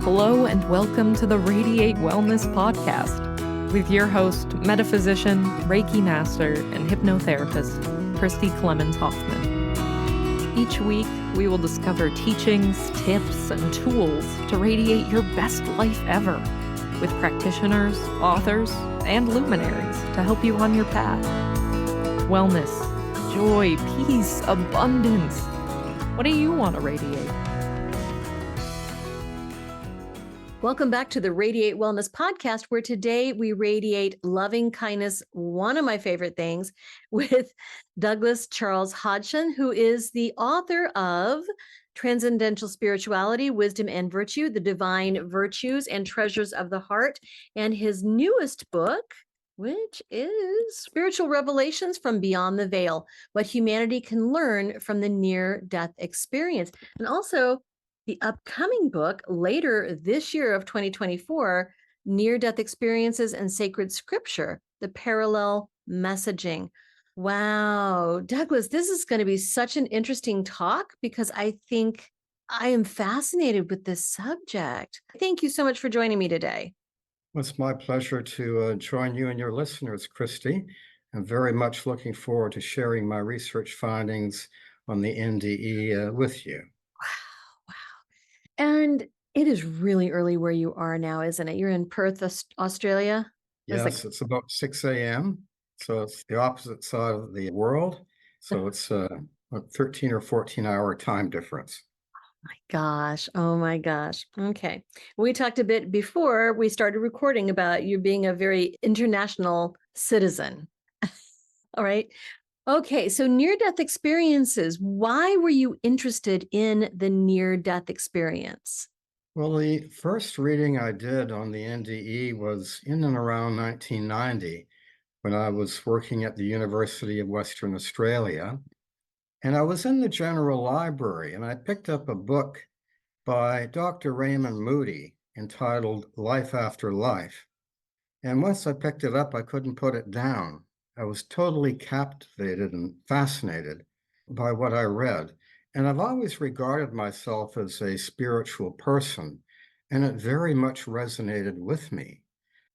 Hello and welcome to the Radiate Wellness Podcast with your host, metaphysician, Reiki master, and hypnotherapist, Christy Clemens Hoffman. Each week, we will discover teachings, tips, and tools to radiate your best life ever with practitioners, authors, and luminaries to help you on your path. Wellness, joy, peace, abundance. What do you want to radiate? Welcome back to the Radiate Wellness Podcast, where today we radiate loving kindness, one of my favorite things, with Douglas Charles Hodgson, who is the author of Transcendental Spirituality, Wisdom and Virtue, The Divine Virtues and Treasures of the Heart, and his newest book, which is Spiritual Revelations from Beyond the Veil, What Humanity Can Learn from the Near-Death Experience. And also, the upcoming book later this year of 2024, Near-Death Experiences and Sacred Scripture, the Parallel Messaging. Wow, Douglas, this is going to be such an interesting talk because I think I am fascinated with this subject. Thank you so much for joining me today. Well, it's my pleasure to join you and your listeners, Christy. I'm very much looking forward to sharing my research findings on the NDE with you. And it is really early where you are now, isn't it? You're in Perth, Australia? Yes, it's about 6 a.m. So it's the opposite side of the world. So it's a 13 or 14-hour time difference. Oh my gosh. Okay. We talked a bit before we started recording about you being a very international citizen. All right. Okay. So near-death experiences, why were you interested in the near-death experience? Well, the first reading I did on the NDE was in and around 1990 when I was working at the University of Western Australia. And I was in the general library and I picked up a book by Dr. Raymond Moody entitled Life After Life. And once I picked it up, I couldn't put it down. I was totally captivated and fascinated by what I read. And I've always regarded myself as a spiritual person, and it very much resonated with me.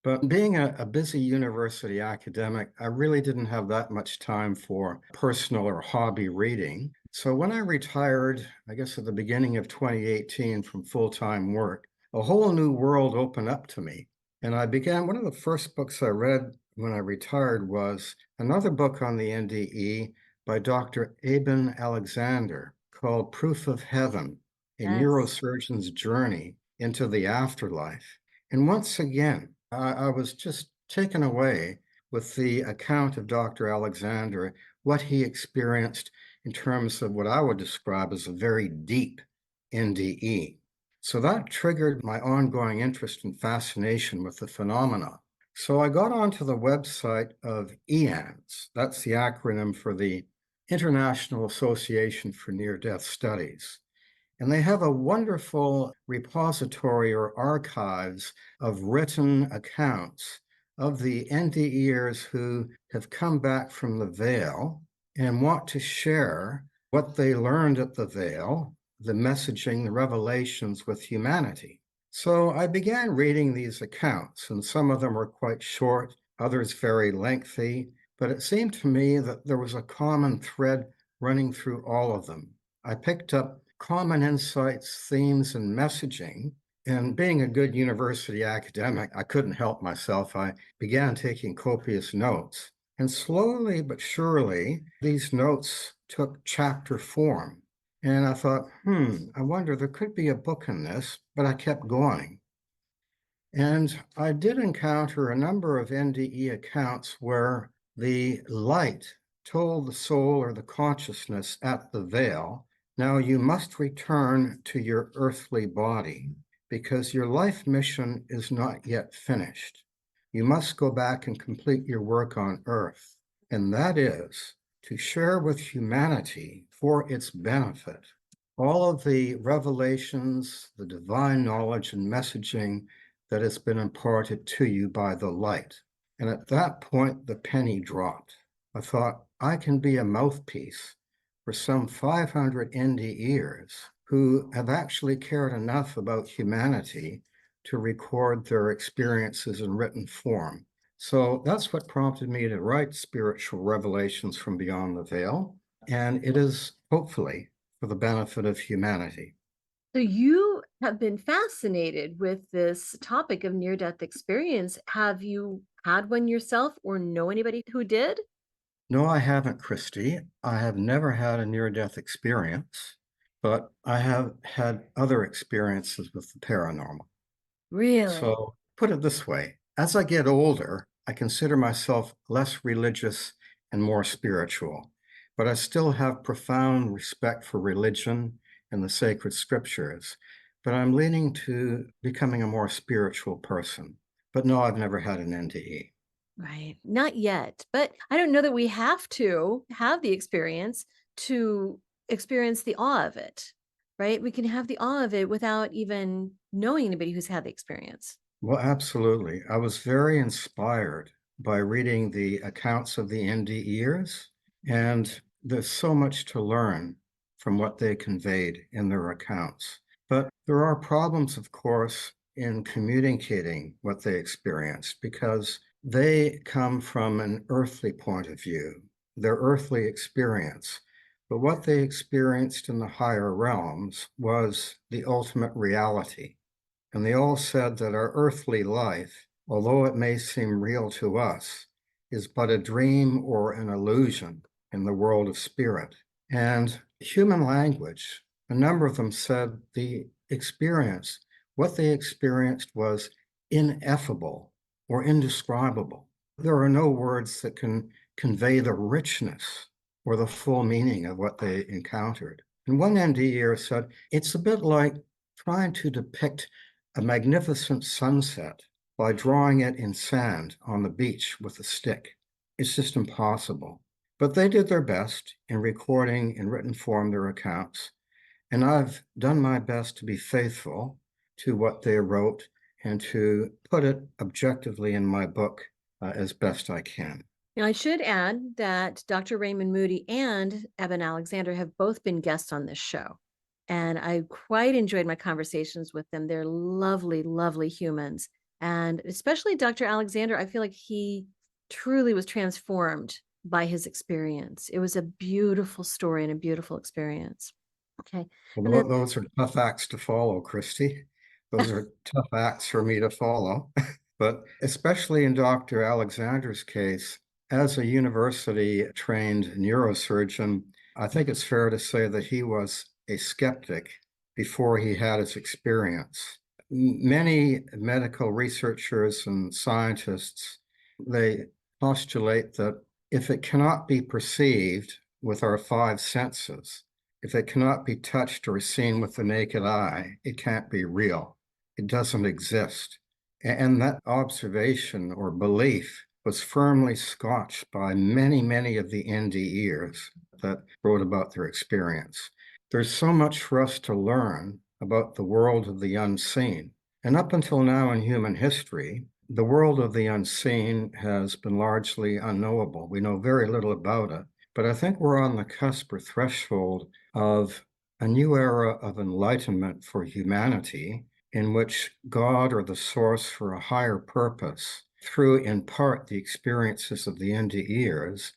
But being a busy university academic, I really didn't have that much time for personal or hobby reading. So when I retired, I guess at the beginning of 2018 from full-time work, a whole new world opened up to me. And I began, one of the first books I read when I retired was another book on the NDE by Dr. Eben Alexander called Proof of Heaven, a neurosurgeon's journey into the afterlife. And once again, I was just taken away with the account of Dr. Alexander, what he experienced in terms of what I would describe as a very deep NDE. So that triggered my ongoing interest and fascination with the phenomena. So I got onto the website of EANS. That's the acronym for the International Association for Near-Death Studies. And they have a wonderful repository or archives of written accounts of the NDEers who have come back from the veil and want to share what they learned at the veil, the messaging, the revelations with humanity. So I began reading these accounts, and some of them were quite short, others very lengthy, but it seemed to me that there was a common thread running through all of them. I picked up common insights, themes, and messaging. And being a good university academic, I couldn't help myself. I began taking copious notes. And slowly but surely, these notes took chapter form. And I thought, I wonder, there could be a book in this, but I kept going. And I did encounter a number of NDE accounts where the light told the soul or the consciousness at the veil, now you must return to your earthly body because your life mission is not yet finished. You must go back and complete your work on earth, and that is to share with humanity for its benefit all of the revelations, the divine knowledge and messaging that has been imparted to you by the light. And at that point, the penny dropped. I thought, I can be a mouthpiece for some 500 NDEers who have actually cared enough about humanity to record their experiences in written form. So that's what prompted me to write Spiritual Revelations from Beyond the Veil. And it is hopefully for the benefit of humanity. So you have been fascinated with this topic of near-death experience. Have you had one yourself or know anybody who did? No, I haven't, Christy. I have never had a near-death experience, but I have had other experiences with the paranormal. Really? So put it this way, as I get older, I consider myself less religious and more spiritual, but I still have profound respect for religion and the sacred scriptures. But I'm leaning to becoming a more spiritual person. But no, I've never had an NDE. Right. Not yet, but I don't know that we have to have the experience to experience the awe of it, right? We can have the awe of it without even knowing anybody who's had the experience. Well, absolutely. I was very inspired by reading the accounts of the NDEers, and there's so much to learn from what they conveyed in their accounts. But there are problems, of course, in communicating what they experienced because they come from an earthly point of view, their earthly experience. But what they experienced in the higher realms was the ultimate reality. And they all said that our earthly life, although it may seem real to us, is but a dream or an illusion in the world of spirit. And human language, a number of them said what they experienced was ineffable or indescribable. There are no words that can convey the richness or the full meaning of what they encountered. And one NDEer said, it's a bit like trying to depict a magnificent sunset by drawing it in sand on the beach with a stick. It's just impossible. But they did their best in recording in written form their accounts, and I've done my best to be faithful to what they wrote and to put it objectively in my book as best I can. Now, I should add that Dr. Raymond Moody and Eben Alexander have both been guests on this show. And I quite enjoyed my conversations with them. They're lovely, lovely humans. And especially Dr. Alexander, I feel like he truly was transformed by his experience. It was a beautiful story and a beautiful experience. Okay. Well, those are tough acts to follow, Christy. Those are tough acts for me to follow. But especially in Dr. Alexander's case, as a university-trained neurosurgeon, I think it's fair to say that he was a skeptic before he had his experience. Many medical researchers and scientists, they postulate that if it cannot be perceived with our five senses, if it cannot be touched or seen with the naked eye, it can't be real. It doesn't exist. And that observation or belief was firmly scotched by many, many of the NDEers that wrote about their experience. There's so much for us to learn about the world of the unseen. And up until now in human history, the world of the unseen has been largely unknowable. We know very little about it. But I think we're on the cusp or threshold of a new era of enlightenment for humanity, in which God or the source for a higher purpose, through in part the experiences of the NDEers,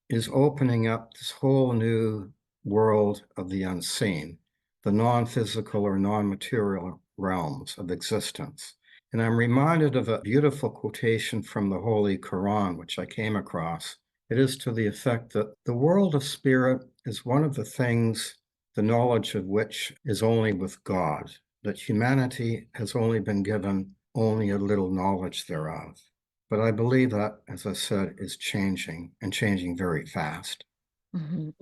is opening up this whole new world of the unseen, the non-physical or non-material realms of existence. And I'm reminded of a beautiful quotation from the Holy Quran, which I came across. It is to the effect that the world of spirit is one of the things, the knowledge of which is only with God, that humanity has only been given only a little knowledge thereof. But I believe that, as I said, is changing and changing very fast.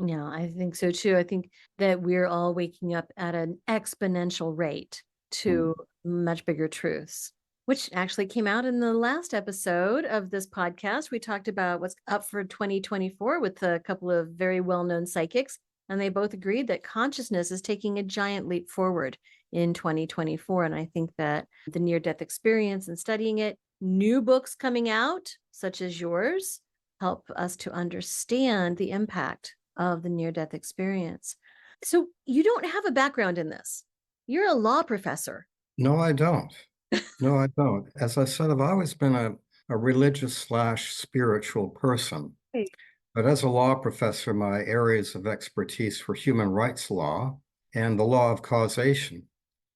Yeah, I think so too. I think that we're all waking up at an exponential rate to much bigger truths, which actually came out in the last episode of this podcast. We talked about what's up for 2024 with a couple of very well-known psychics, and they both agreed that consciousness is taking a giant leap forward in 2024. And I think that the near-death experience and studying it, new books coming out, such as yours, help us to understand the impact of the near-death experience. So you don't have a background in this. You're a law professor. No, I don't. No, I don't. As I said, I've always been a religious/spiritual person. Right. But as a law professor, my areas of expertise were human rights law and the law of causation.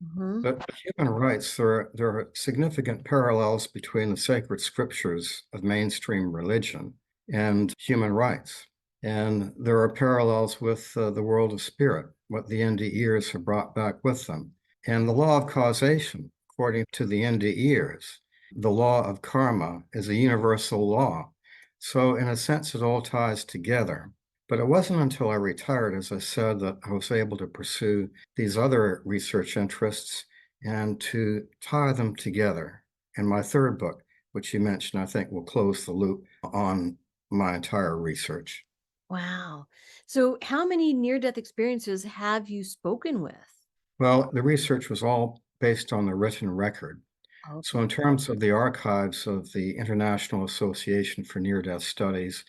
Mhm. But human rights, there are significant parallels between the sacred scriptures of mainstream religion and human rights. And there are parallels with the world of spirit, what the NDEers have brought back with them. And the law of causation, according to the NDEers, the law of karma is a universal law. So, in a sense, it all ties together. But it wasn't until I retired, as I said, that I was able to pursue these other research interests and to tie them together. And my third book, which you mentioned, I think will close the loop on my entire research. Wow. So how many near-death experiences have you spoken with? Well, the research was all based on the written record. So, Okay. in terms of the archives of the International Association for Near-Death Studies,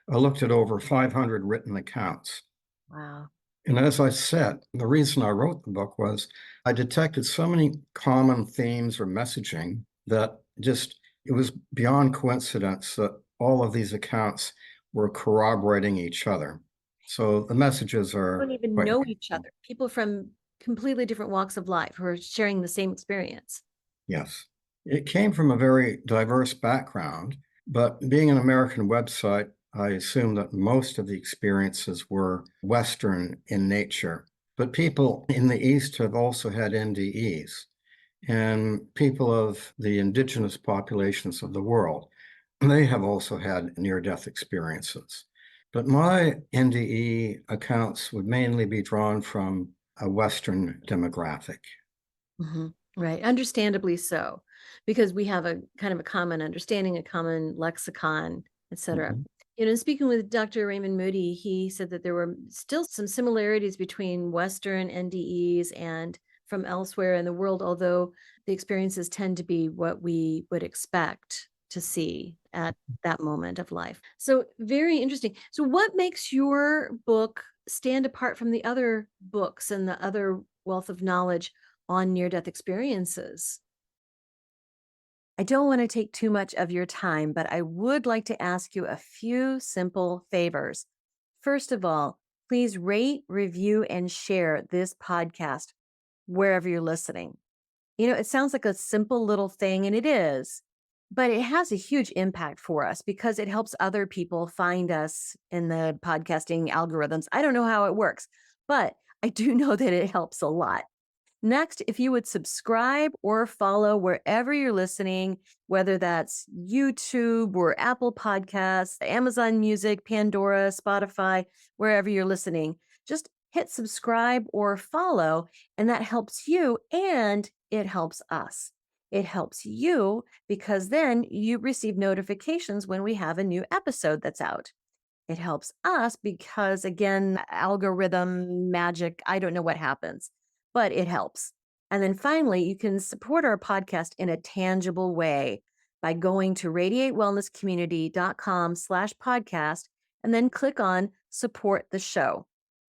I looked at over 500 written accounts. Wow. And as I said, the reason I wrote the book was I detected so many common themes or messaging that just it was beyond coincidence that all of these accounts were corroborating each other. So the messages Don't are even quite know each meaningful. other. People from completely different walks of life who are sharing the same experience. Yes. It came from a very diverse background, but being an American website, I assume that most of the experiences were Western in nature. But people in the East have also had NDEs, and people of the indigenous populations of the world, they have also had near-death experiences. But my NDE accounts would mainly be drawn from a Western demographic. Mhm. Right. Understandably so, because we have a kind of a common understanding, a common lexicon, et cetera. Mhm. Speaking with Dr. Raymond Moody, he said that there were still some similarities between Western NDEs and from elsewhere in the world, although the experiences tend to be what we would expect to see at that moment of life. So, very interesting. So, what makes your book stand apart from the other books and the other wealth of knowledge on near-death experiences? I don't want to take too much of your time, but I would like to ask you a few simple favors. First of all, please rate, review, and share this podcast wherever you're listening. It sounds like a simple little thing, and it is, but it has a huge impact for us because it helps other people find us in the podcasting algorithms. I don't know how it works, but I do know that it helps a lot. Next, if you would subscribe or follow wherever you're listening, whether that's YouTube or Apple Podcasts, Amazon Music, Pandora, Spotify, wherever you're listening, just hit subscribe or follow, and that helps you and it helps us. It helps you because then you receive notifications when we have a new episode that's out. It helps us because, again, algorithm magic, I don't know what happens, but it helps. And then finally, you can support our podcast in a tangible way by going to radiatewellnesscommunity.com/podcast and then click on support the show.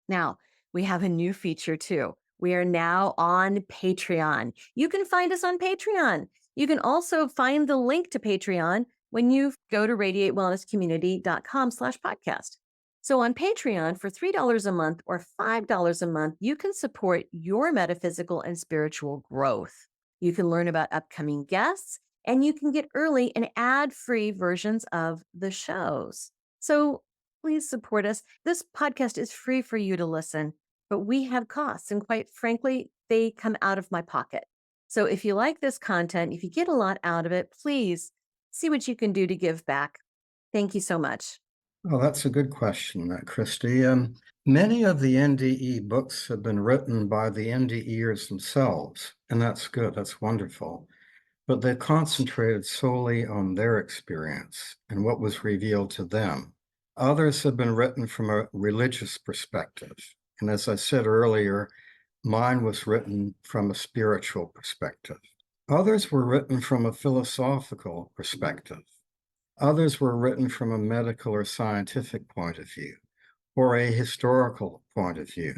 Now, we have a new feature too. We are now on Patreon. You can find us on Patreon. You can also find the link to Patreon when you go to radiatewellnesscommunity.com/podcast. So on Patreon for $3 a month or $5 a month, you can support your metaphysical and spiritual growth. You can learn about upcoming guests and you can get early and ad-free versions of the shows. So please support us. This podcast is free for you to listen, but we have costs and quite frankly, they come out of my pocket. So if you like this content, if you get a lot out of it, please see what you can do to give back. Thank you so much. Oh, that's a good question, Christy. Many of the NDE books have been written by the NDEers themselves, and that's good. That's wonderful. But they concentrated solely on their experience and what was revealed to them. Others have been written from a religious perspective. And as I said earlier, mine was written from a spiritual perspective. Others were written from a philosophical perspective. Others were written from a medical or scientific point of view or a historical point of view.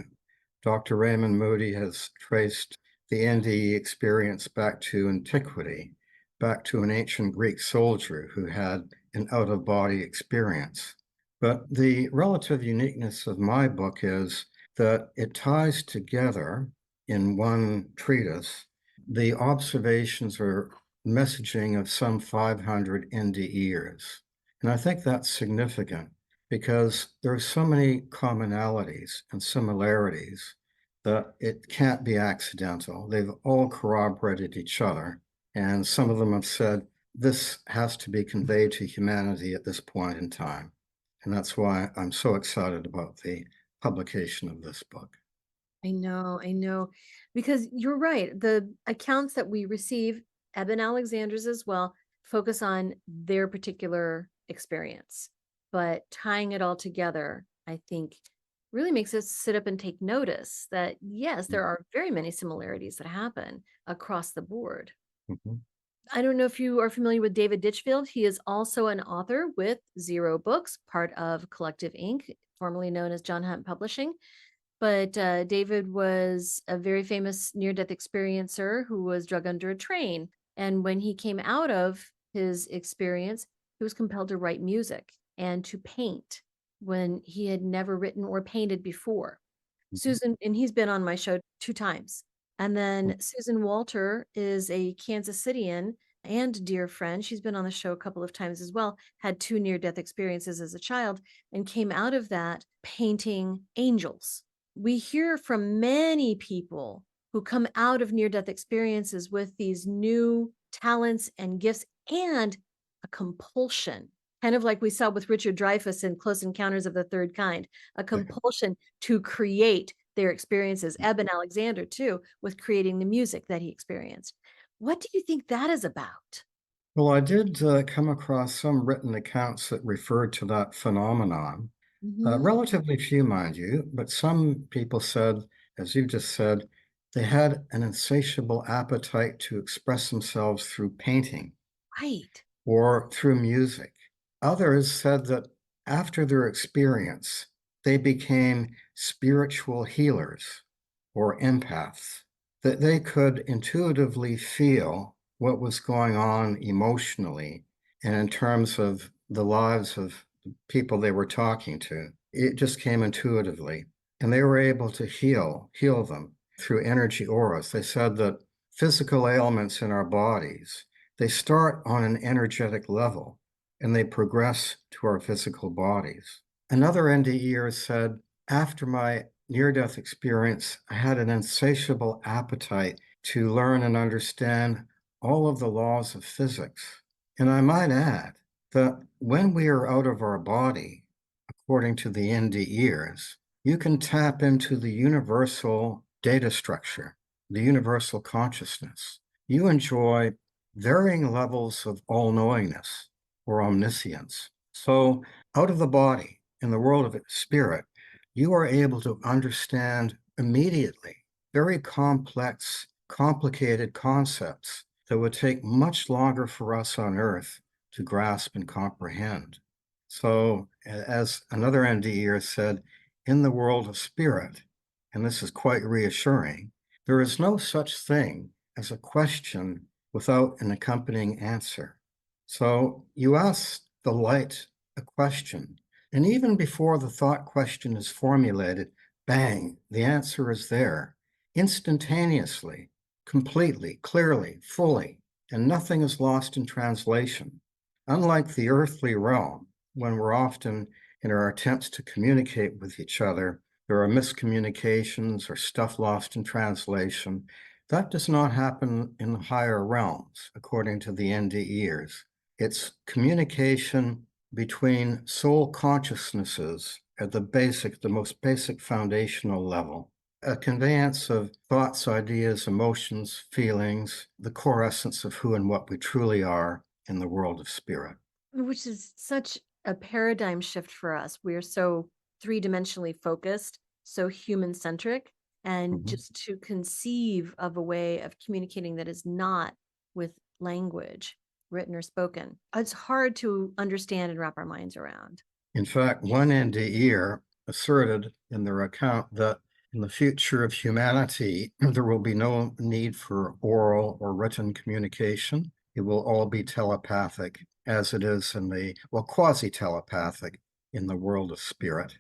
Dr. Raymond Moody has traced the NDE experience back to antiquity, back to an ancient Greek soldier who had an out-of-body experience. But the relative uniqueness of my book is that it ties together in one treatise the observations or messaging of some 500 NDEers. And I think that's significant because there are so many commonalities and similarities that it can't be accidental. They've all corroborated each other. And some of them have said, this has to be conveyed to humanity at this point in time. And that's why I'm so excited about the publication of this book. I know, because you're right. The accounts that we receive, Eben Alexander's as well, focus on their particular experience. But tying it all together, I think, really makes us sit up and take notice that, yes, there are very many similarities that happen across the board. Mm-hmm. I don't know if you are familiar with David Ditchfield. He is also an author with Zero Books, part of Collective Inc., formerly known as John Hunt Publishing. But David was a very famous near-death experiencer who was drug under a train. And when he came out of his experience, he was compelled to write music and to paint when he had never written or painted before. Mm-hmm. Susan, and he's been on my show 2 times. And then Susan Walter is a Kansas Cityan and dear friend. She's been on the show a couple of times as well, had 2 near-death experiences as a child, and came out of that painting angels. We hear from many people who come out of near-death experiences with these new talents and gifts and a compulsion, kind of like we saw with Richard Dreyfuss in Close Encounters of the Third Kind, a compulsion to create their experiences. Eben Alexander, too, with creating the music that he experienced. What do you think that is about? Well, I did come across some written accounts that referred to that phenomenon. Relatively few, mind you, but some people said, as you just said, they had an insatiable appetite to express themselves through painting. Right. Or through music. Others said that after their experience, they became spiritual healers or empaths, that they could intuitively feel what was going on emotionally and in terms of the lives of the people they were talking to. It just came intuitively. And they were able to heal them through energy auras. They said that physical ailments in our bodies, they start on an energetic level and they progress to our physical bodies. Another NDEer said, after my near-death experience, I had an insatiable appetite to learn and understand all of the laws of physics. And I might add that when we are out of our body, according to the NDEers, you can tap into the universal data structure, the universal consciousness. You enjoy varying levels of all-knowingness or omniscience. So out of the body, in the world of spirit, you are able to understand immediately very complex, complicated concepts that would take much longer for us on Earth to grasp and comprehend. So as another NDEer said, in the world of spirit, and this is quite reassuring, there is no such thing as a question without an accompanying answer. So you ask the light a question, and even before the thought question is formulated, bang, the answer is there, instantaneously, completely, clearly, fully, and nothing is lost in translation. Unlike the earthly realm, when we're often, in our attempts to communicate with each other, there are miscommunications or stuff lost in translation. That does not happen in the higher realms, according to the NDEers. It's communication between soul consciousnesses at the most basic foundational level. A conveyance of thoughts, ideas, emotions, feelings, the core essence of who and what we truly are in the world of spirit. Which is such a paradigm shift for us. We're so 3-dimensionally focused, so human-centric, and just to conceive of a way of communicating that is not with language, written or spoken. It's hard to understand and wrap our minds around. In fact, one NDEer asserted in their account that In the future of humanity, there will be no need for oral or written communication. It will all be telepathic, as it is in quasi-telepathic in the world of spirit.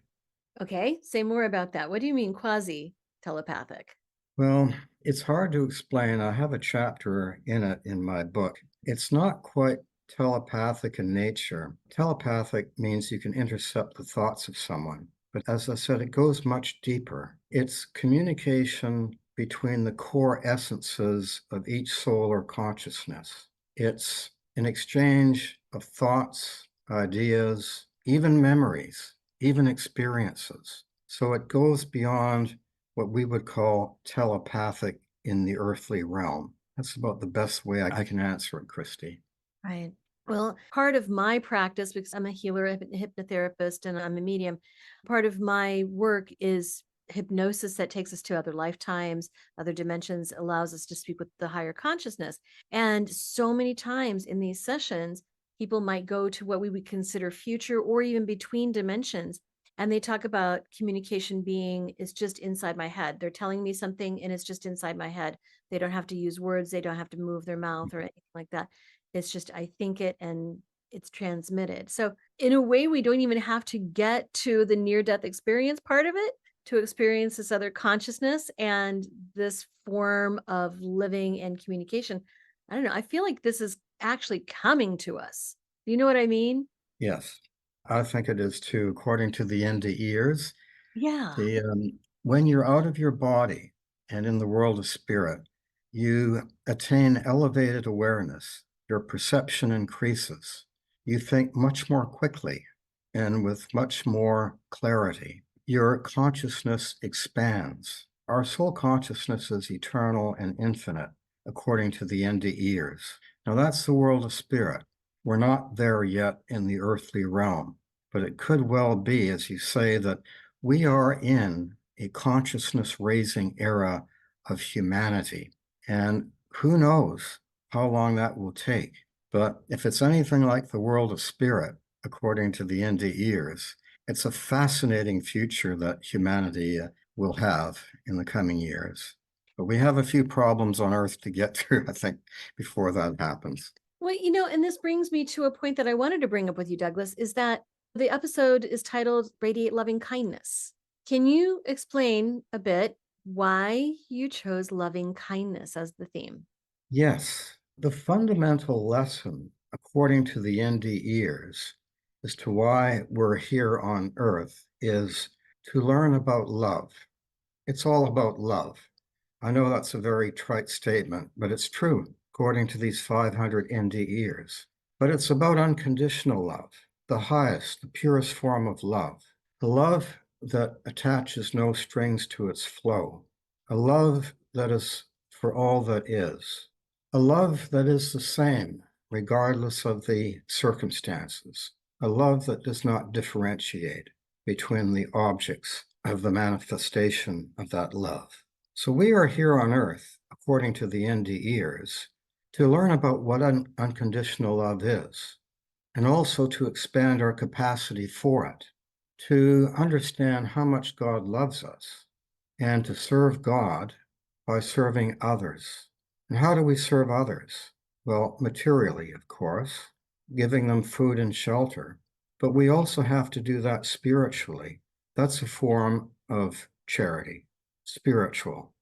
Okay, say more about that. What do you mean quasi-telepathic? Well, it's hard to explain. I have a chapter in it in my book. It's not quite telepathic in nature. Telepathic means you can intercept the thoughts of someone. But as I said, it goes much deeper. It's communication between the core essences of each soul or consciousness. It's an exchange of thoughts, ideas, even memories, even experiences. So it goes beyond what we would call telepathic in the earthly realm. That's about the best way I can answer it, Christy. Right. Well, part of my practice, because I'm a healer, a hypnotherapist, and I'm a medium, part of my work is hypnosis that takes us to other lifetimes, other dimensions, allows us to speak with the higher consciousness. And so many times in these sessions, people might go to what we would consider future or even between dimensions. And they talk about communication being, it's just inside my head. They're telling me something and it's just inside my head. They don't have to use words. They don't have to move their mouth or anything like that. It's just, I think it and it's transmitted. So in a way, we don't even have to get to the near-death experience part of it to experience this other consciousness and this form of living and communication. I don't know. I feel like this is actually coming to us. Do you know what I mean? Yes, I think it is too. According to the NDEers, Yeah. when you're out of your body and in the world of spirit, you attain elevated awareness. Your perception increases. You think much more quickly and with much more clarity. Your consciousness expands. Our soul consciousness is eternal and infinite, according to the NDEers. Now, that's the world of spirit. We're not there yet in the earthly realm, but it could well be, as you say, that we are in a consciousness raising era of humanity. And who knows how long that will take. But if it's anything like the world of spirit, according to the NDEers, it's a fascinating future that humanity will have in the coming years. But we have a few problems on Earth to get through, I think, before that happens. Well, and this brings me to a point that I wanted to bring up with you, Douglas, is that the episode is titled Radiate Lovingkindness. Can you explain a bit why you chose loving kindness as the theme? Yes, the fundamental lesson, according to the NDEers, as to why we're here on Earth is to learn about love. It's all about love. I know that's a very trite statement, but it's true, according to these 500 NDEers. But it's about unconditional love, the highest, the purest form of love, the love that attaches no strings to its flow, a love that is for all that is, a love that is the same regardless of the circumstances, a love that does not differentiate between the objects of the manifestation of that love. So we are here on Earth, according to the NDEers, to learn about what unconditional love is, and also to expand our capacity for it, to understand how much God loves us, and to serve God by serving others. And how do we serve others? Well, materially, of course, giving them food and shelter. But we also have to do that spiritually. That's a form of charity, spiritual.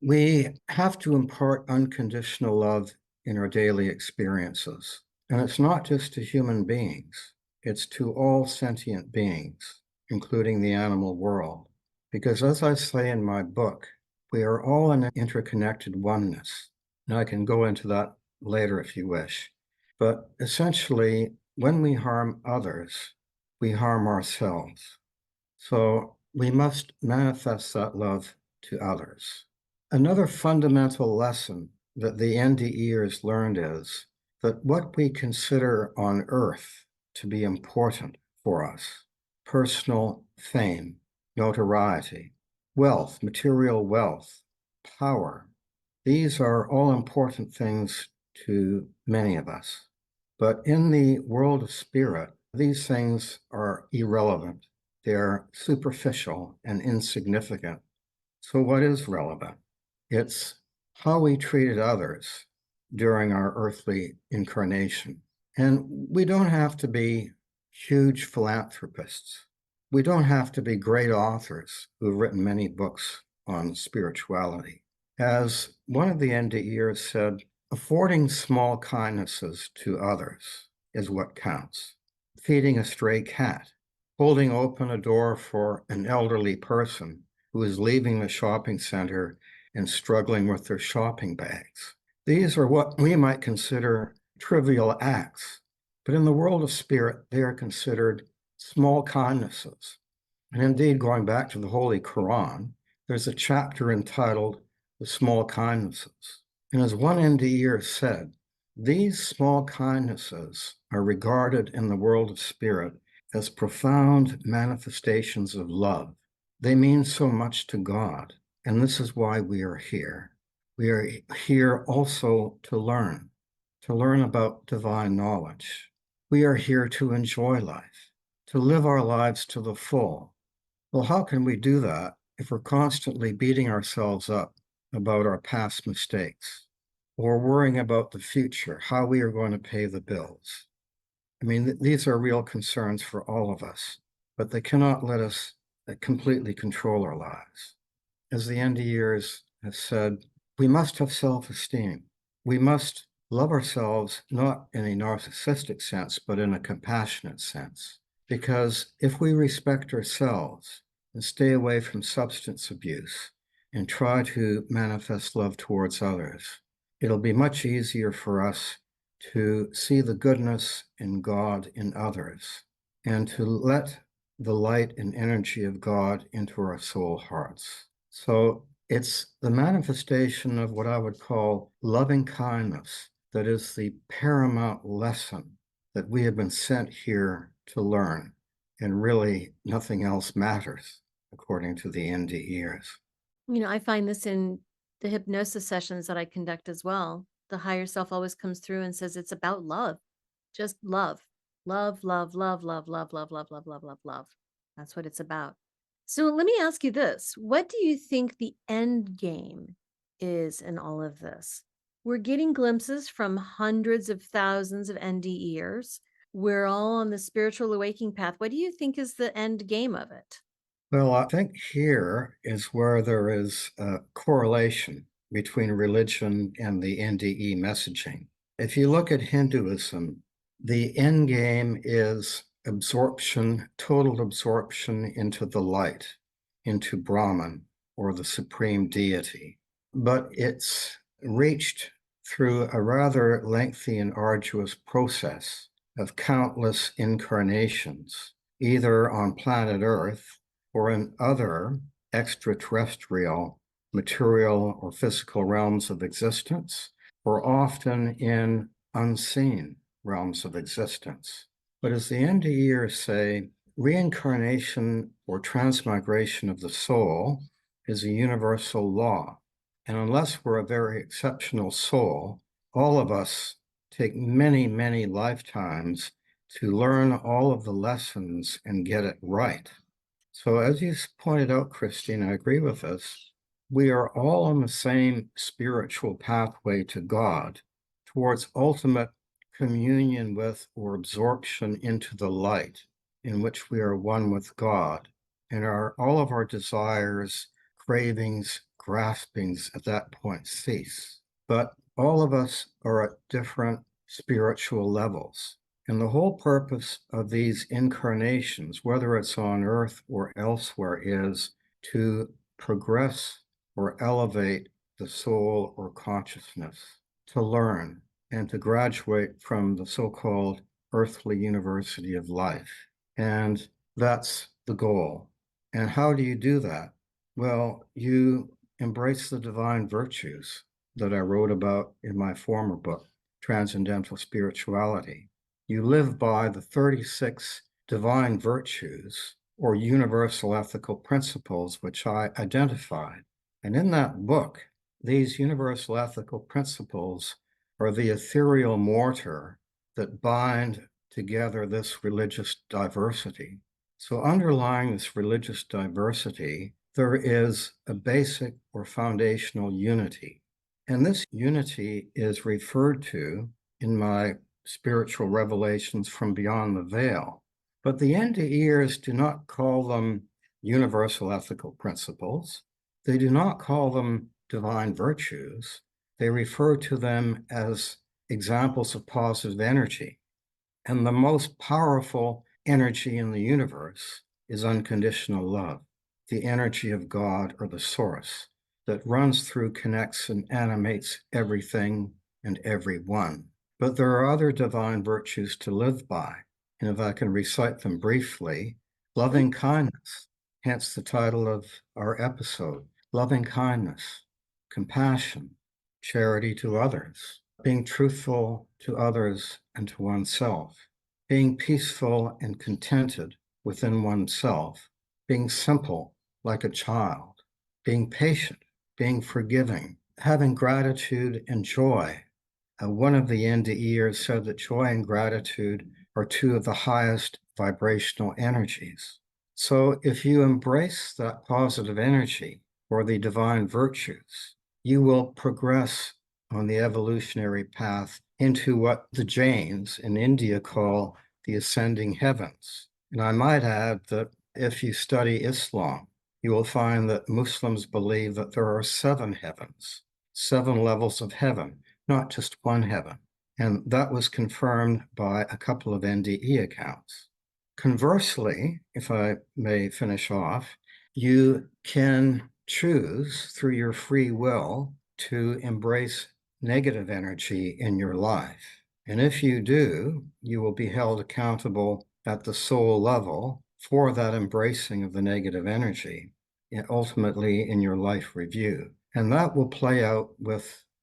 We have to impart unconditional love in our daily experiences. And it's not just to human beings, it's to all sentient beings, including the animal world. Because as I say in my book, we are all in an interconnected oneness. And I can go into that later if you wish. But essentially, when we harm others, we harm ourselves. So we must manifest that love to others. Another fundamental lesson that the NDEers learned is that what we consider on Earth to be important for us, personal fame, notoriety, wealth, material wealth, power, these are all important things to many of us. But in the world of spirit, these things are irrelevant. They're superficial and insignificant So what is relevant? It's how we treated others during our earthly incarnation. And we don't have to be huge philanthropists. We don't have to be great authors who've written many books on spirituality. As one of the NDEers said, affording small kindnesses to others is what counts. Feeding a stray cat, holding open a door for an elderly person who is leaving the shopping center and struggling with their shopping bags. These are what we might consider trivial acts, but in the world of spirit, they are considered small kindnesses. And indeed, going back to the Holy Quran, there's a chapter entitled The Small Kindnesses. And as one NDEer said, these small kindnesses are regarded in the world of spirit as profound manifestations of love. They mean so much to God, and this is why we are here. We are here also to learn about divine knowledge. We are here to enjoy life, to live our lives to the full. Well, how can we do that if we're constantly beating ourselves up about our past mistakes or worrying about the future, how we are going to pay the bills? I mean, these are real concerns for all of us, but they cannot let us completely control our lives. As the NDEers have said, we must have self-esteem. We must love ourselves, not in a narcissistic sense, but in a compassionate sense. Because if we respect ourselves and stay away from substance abuse and try to manifest love towards others, it'll be much easier for us to see the goodness in God in others and to let the light and energy of God into our soul hearts. So it's the manifestation of what I would call loving kindness that is the paramount lesson that we have been sent here to learn. And really, nothing else matters, according to the NDEers. I find this in the hypnosis sessions that I conduct as well. The higher self always comes through and says it's about love, just love, love, love, love, love, love, love, love, love, love, love, love. That's what it's about. So let me ask you this. What do you think the end game is in all of this? We're getting glimpses from hundreds of thousands of NDEers. We're all on the spiritual awakening path. What do you think is the end game of it? Well, I think here is where there is a correlation between religion and the NDE messaging. If you look at Hinduism, the end game is absorption, total absorption into the light, into Brahman or the supreme deity. But it's reached through a rather lengthy and arduous process of countless incarnations, either on planet Earth or in other extraterrestrial, material, or physical realms of existence, or often in unseen realms of existence. But as the NDEers say, reincarnation or transmigration of the soul is a universal law. And unless we're a very exceptional soul, all of us take many, many lifetimes to learn all of the lessons and get it right. So as you pointed out, Christine, I agree with this. We are all on the same spiritual pathway to God, towards ultimate communion with or absorption into the light in which we are one with God, and all of our desires, cravings, graspings at that point cease. But all of us are at different spiritual levels. And the whole purpose of these incarnations, whether it's on Earth or elsewhere, is to progress or elevate the soul or consciousness, to learn and to graduate from the so-called earthly university of life. And that's the goal. And how do you do that? Well, you embrace the divine virtues that I wrote about in my former book, Transcendental Spirituality. You live by the 36 divine virtues or universal ethical principles, which I identified. And in that book, these universal ethical principles are the ethereal mortar that bind together this religious diversity. So underlying this religious diversity there is a basic or foundational unity. And this unity is referred to in my spiritual revelations from beyond the veil. But the NDEers do not call them universal ethical principles. They do not call them divine virtues. They refer to them as examples of positive energy. And the most powerful energy in the universe is unconditional love, the energy of God or the source that runs through, connects, and animates everything and everyone. But there are other divine virtues to live by. And if I can recite them briefly, loving kindness, hence the title of our episode, loving kindness, compassion, charity to others, being truthful to others and to oneself, being peaceful and contented within oneself, being simple like a child, being patient, being forgiving, having gratitude and joy. One of the NDEers said that joy and gratitude are two of the highest vibrational energies. So if you embrace that positive energy or the divine virtues, you will progress on the evolutionary path into what the Jains in India call the ascending heavens. And I might add that if you study Islam, you will find that Muslims believe that there are 7 heavens, 7 levels of heaven, not just one heaven. And that was confirmed by a couple of NDE accounts. Conversely, if I may finish off, you can choose through your free will to embrace negative energy in your life. And if you do, you will be held accountable at the soul level for that embracing of the negative energy, and ultimately in your life review. And that will play out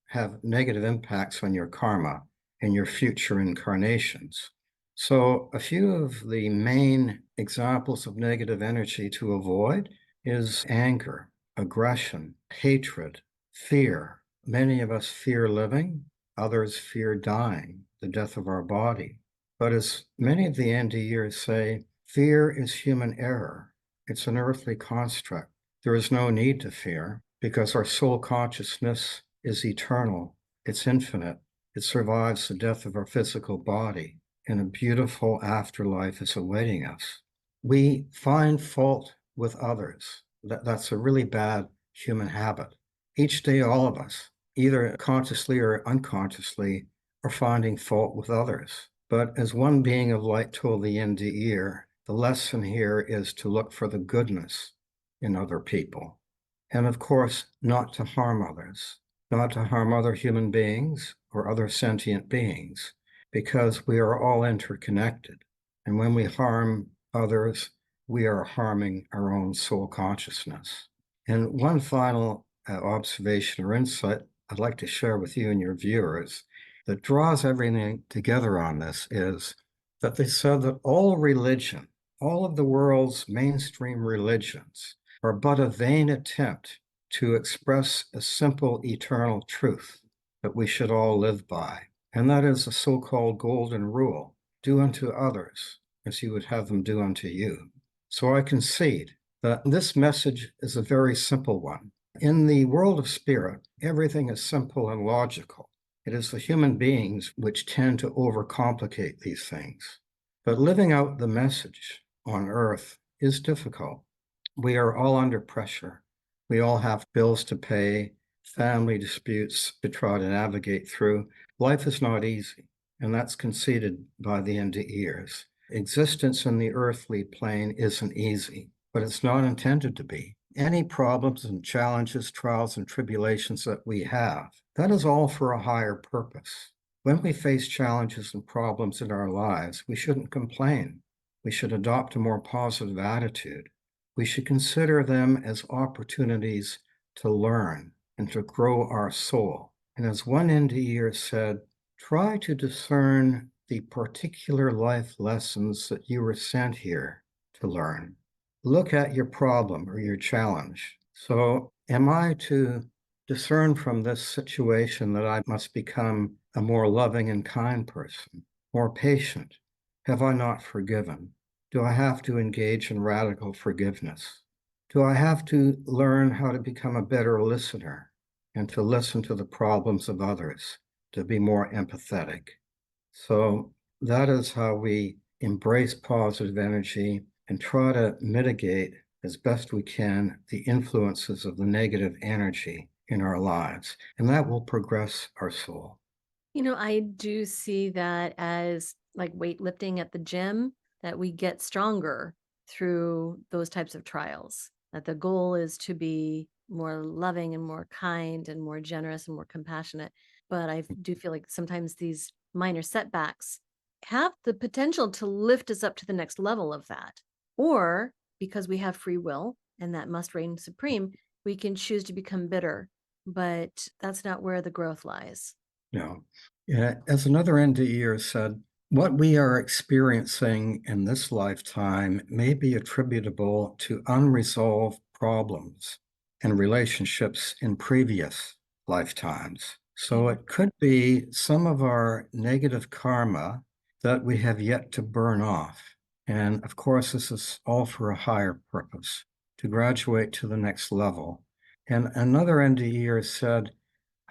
have negative impacts on your karma and your future incarnations. So a few of the main examples of negative energy to avoid is anger, aggression, hatred, fear. Many of us fear living, others fear dying, the death of our body. But as many of the NDEers say, fear is human error. It's an earthly construct. There is no need to fear because our soul consciousness is eternal. It's infinite. It survives the death of our physical body, and a beautiful afterlife is awaiting us. We find fault with others. That's a really bad human habit. Each day, all of us, either consciously or unconsciously, are finding fault with others. But as one being of light told the NDEer, the lesson here is to look for the goodness in other people. And of course, not to harm others, not to harm other human beings or other sentient beings, because we are all interconnected. And when we harm others, we are harming our own soul consciousness. And one final observation or insight I'd like to share with you and your viewers that draws everything together on this is that they said that all religion, all of the world's mainstream religions, are but a vain attempt to express a simple eternal truth that we should all live by. And that is the so-called golden rule: do unto others as you would have them do unto you. So I concede that this message is a very simple one. In the world of spirit, everything is simple and logical. It is the human beings which tend to overcomplicate these things. But living out the message on earth is difficult. We are all under pressure. We all have bills to pay, family disputes to try to navigate through. Life is not easy, and that's conceded by the NDEers. Existence in the earthly plane isn't easy, but it's not intended to be. Any problems and challenges, trials and tribulations that we have, that is all for a higher purpose. When we face challenges and problems in our lives, we shouldn't complain. We should adopt a more positive attitude. We should consider them as opportunities to learn and to grow our soul. And as one NDEer said, try to discern the particular life lessons that you were sent here to learn. Look at your problem or your challenge. So am I to discern from this situation that I must become a more loving and kind person, more patient? Have I not forgiven? Do I have to engage in radical forgiveness? Do I have to learn how to become a better listener and to listen to the problems of others, to be more empathetic? So that is how we embrace positive energy and try to mitigate as best we can the influences of the negative energy in our lives. And that will progress our soul. I do see that as like weightlifting at the gym, that we get stronger through those types of trials. That the goal is to be more loving and more kind and more generous and more compassionate. But I do feel like sometimes these minor setbacks have the potential to lift us up to the next level of that. Or because we have free will and that must reign supreme, we can choose to become bitter. But that's not where the growth lies. No. Yeah, as another NDEer said, what we are experiencing in this lifetime may be attributable to unresolved problems and relationships in previous lifetimes. So it could be some of our negative karma that we have yet to burn off. And of course, this is all for a higher purpose, to graduate to the next level. And another NDEer said,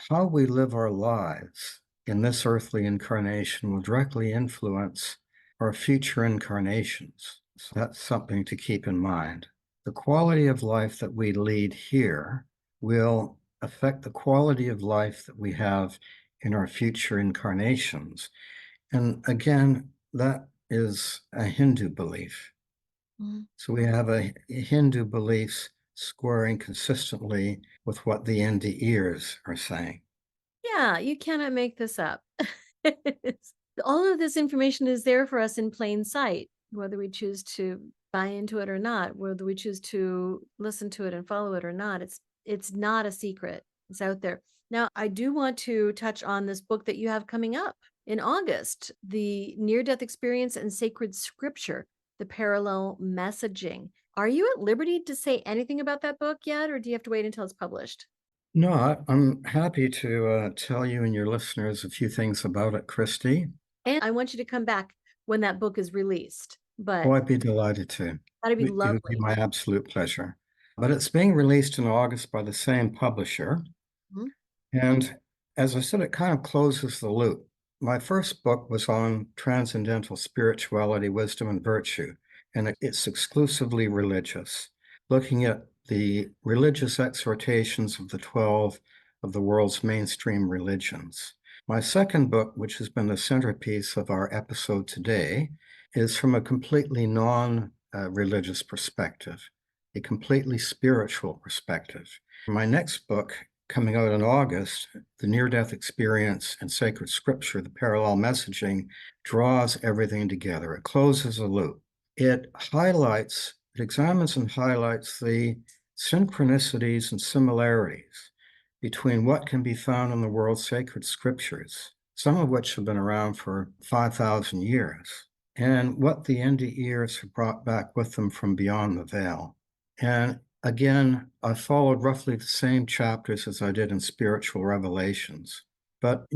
how we live our lives in this earthly incarnation will directly influence our future incarnations. So that's something to keep in mind. The quality of life that we lead here will affect the quality of life that we have in our future incarnations. And again, that is a Hindu belief. So we have a Hindu beliefs squaring consistently with what the NDEers are saying. Yeah, you cannot make this up. All of this information is there for us in plain sight, whether we choose to buy into it or not, whether we choose to listen to it and follow it or not. It's not a secret. It's out there. Now, I do want to touch on this book that you have coming up in August, The Near-Death Experience and Sacred Scripture, the Parallel Messaging. Are you at liberty to say anything about that book yet, or do you have to wait until it's published? No, I'm happy to tell you and your listeners a few things about it, Christy. And I want you to come back when that book is released. But Oh, I'd be delighted to. that'd be It would be lovely. my absolute pleasure. But it's being released in August by the same publisher. Mhm. And as I said, it kind of closes the loop. My first book was on transcendental spirituality, wisdom, and virtue, and it's exclusively religious, looking at the religious exhortations of the 12 of the world's mainstream religions. My second book, which has been the centerpiece of our episode today, is from a completely non-religious perspective, a completely spiritual perspective. My next book, coming out in August, The Near-Death Experience and Sacred Scripture, the Parallel Messaging, draws everything together. It closes a loop. It examines and highlights the synchronicities and similarities between what can be found in the world's sacred scriptures, some of which have been around for 5,000 years, and what the NDEers have brought back with them from beyond the veil. And again, I followed roughly the same chapters as I did in Spiritual Revelations. But,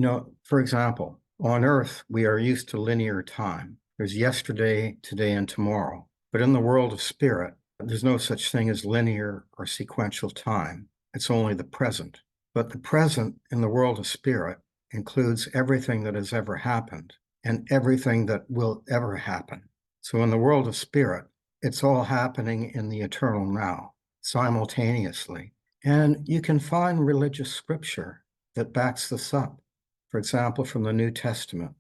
for example, on Earth, we are used to linear time. There's yesterday, today, and tomorrow. But in the world of spirit, there's no such thing as linear or sequential time. It's only the present. But the present in the world of spirit includes everything that has ever happened and everything that will ever happen. So in the world of spirit, it's all happening in the eternal now, simultaneously. And you can find religious scripture that backs this up. For example, from the New Testament,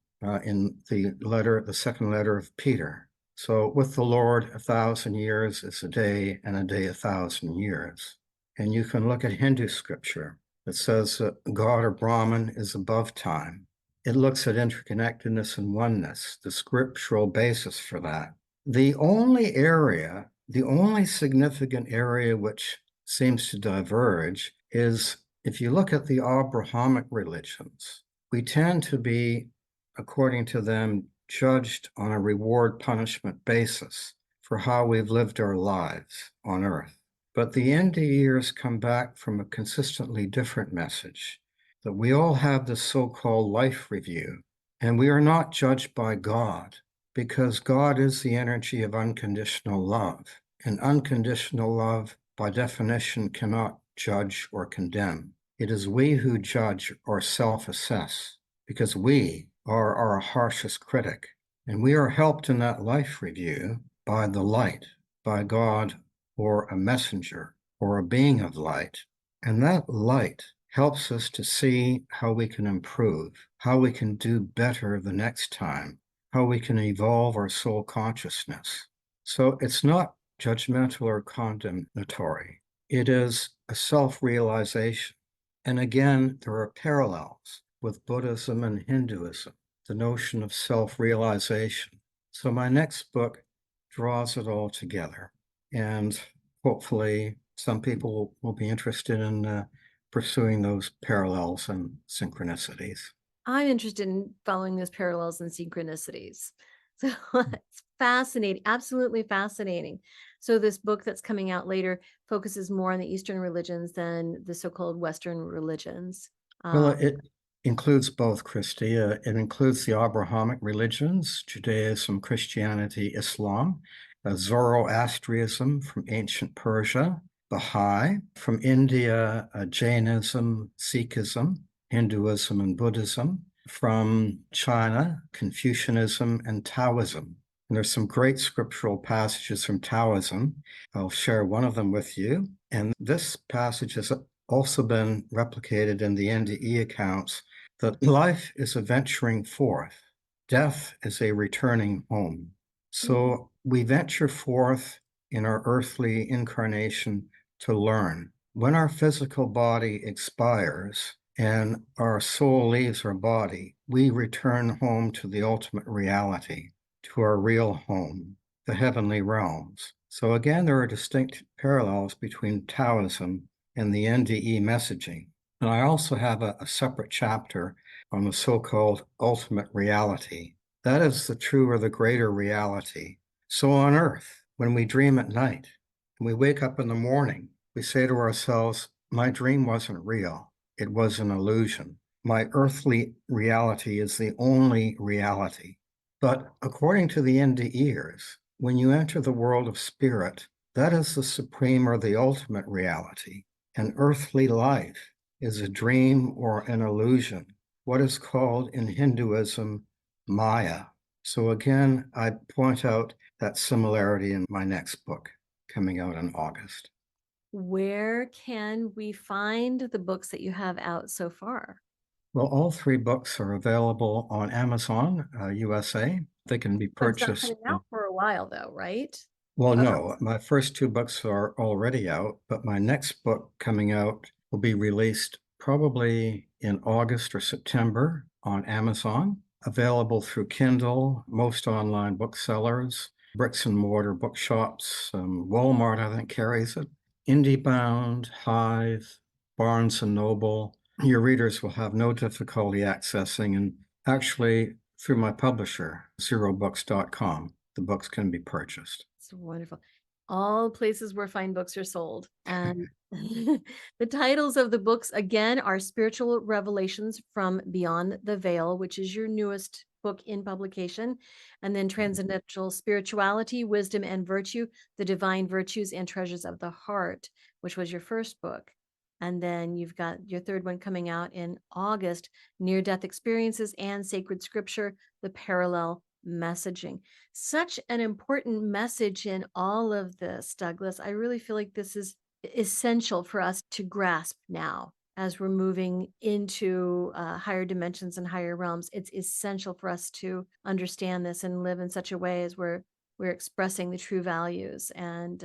in the second letter of Peter. So with the Lord, 1,000 years is a day, and a day 1,000 years. And you can look at Hindu scripture that says that God or Brahman is above time. It looks at interconnectedness and oneness, the scriptural basis for that. The only significant area which seems to diverge is if you look at the Abrahamic religions, we tend to be, according to them, judged on a reward-punishment basis for how we've lived our lives on Earth. But the NDEers come back from a consistently different message, that we all have this so-called life review, and we are not judged by God, because God is the energy of unconditional love, and unconditional love by definition, cannot judge or condemn. It is we who judge or self-assess, because we are our harshest critic. And we are helped in that life review by the light, by God or a messenger or a being of light. And that light helps us to see how we can improve, how we can do better the next time, how we can evolve our soul consciousness. So it's not judgmental or condemnatory. It is a self-realization. And again, there are parallels with Buddhism and Hinduism, the notion of self-realization. So my next book draws it all together. And hopefully some people will be interested in pursuing those parallels and synchronicities. I'm interested in following those parallels and synchronicities. So it's fascinating, absolutely fascinating. So this book that's coming out later focuses more on the Eastern religions than the so-called Western religions. Well, it includes both, Christy. It includes the Abrahamic religions, Judaism, Christianity, Islam, Zoroastrianism from ancient Persia, Baha'i from India, Jainism, Sikhism, Hinduism, and Buddhism. From China, Confucianism, and Taoism. And there's some great scriptural passages from Taoism. I'll share one of them with you. And this passage has also been replicated in the NDE accounts, that life is a venturing forth, death is a returning home. So we venture forth in our earthly incarnation to learn. When our physical body expires and our soul leaves our body, we return home to the ultimate reality, to our real home, the heavenly realms. So again, there are distinct parallels between Taoism and the NDE messaging. And I also have a separate chapter on the so-called ultimate reality. That is the true or the greater reality. So on earth, when we dream at night and we wake up in the morning, we say to ourselves, my dream wasn't real. It was an illusion. My earthly reality is the only reality. But according to the NDEers, when you enter the world of spirit, that is the supreme or the ultimate reality. An earthly life is a dream or an illusion, what is called in Hinduism, Maya. So again, I point out that similarity in my next book coming out in August. Where can we find the books that you have out so far? Well, all three books are available on Amazon, USA. They can be So it's not purchased. coming out for a while though, right? Well, no, my first two books are already out, but my next book coming out will be released probably in August or September on Amazon, available through Kindle, most online booksellers, bricks and mortar bookshops, Walmart, I think, carries it, IndieBound, Hive, Barnes and Noble. Your readers will have no difficulty accessing, and actually through my publisher, zerobooks.com, the books can be purchased. It's wonderful. All places where fine books are sold. And the titles of the books, again, are Spiritual Revelations from Beyond the Veil, which is your newest book in publication, and then Transcendental Spirituality, Wisdom and Virtue, The Divine Virtues and Treasures of the Heart, which was your first book. And then you've got your third one coming out in August, Near-Death Experiences and Sacred Scripture, The Parallel Messaging. Such an important message in all of this, Douglas. I really feel like this is essential for us to grasp now as we're moving into higher dimensions and higher realms. It's essential for us to understand this and live in such a way as we're expressing the true values and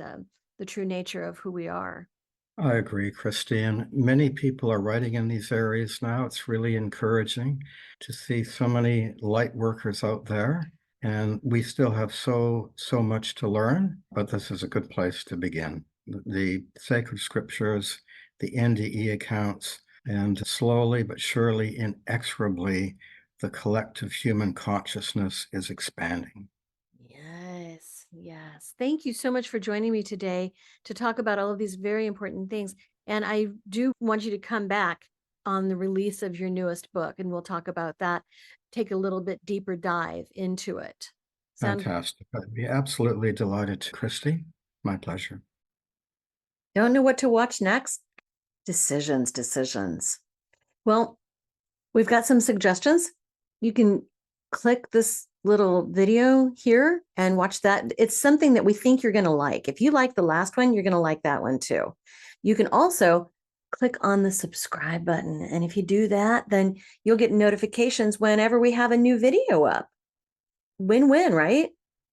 the true nature of who we are. I agree, Christine. Many people are writing in these areas now. It's really encouraging to see so many light workers out there. And we still have so much to learn, but this is a good place to begin. The sacred scriptures, the NDE accounts, and slowly but surely, inexorably, the collective human consciousness is expanding. Yes, yes. Thank you so much for joining me today to talk about all of these very important things. And I do want you to come back on the release of your newest book, and we'll talk about that, take a little bit deeper dive into it. Sound good? Fantastic. I'd be absolutely delighted to, Christy. My pleasure. Don't know what to watch next? Decisions. Well, we've got some suggestions. You can click this little video here and watch that. It's something that we think you're going to like. If you like the last one, you're going to like that one too. You can also click on the subscribe button. And if you do that, then you'll get notifications whenever we have a new video up. Win-win, right?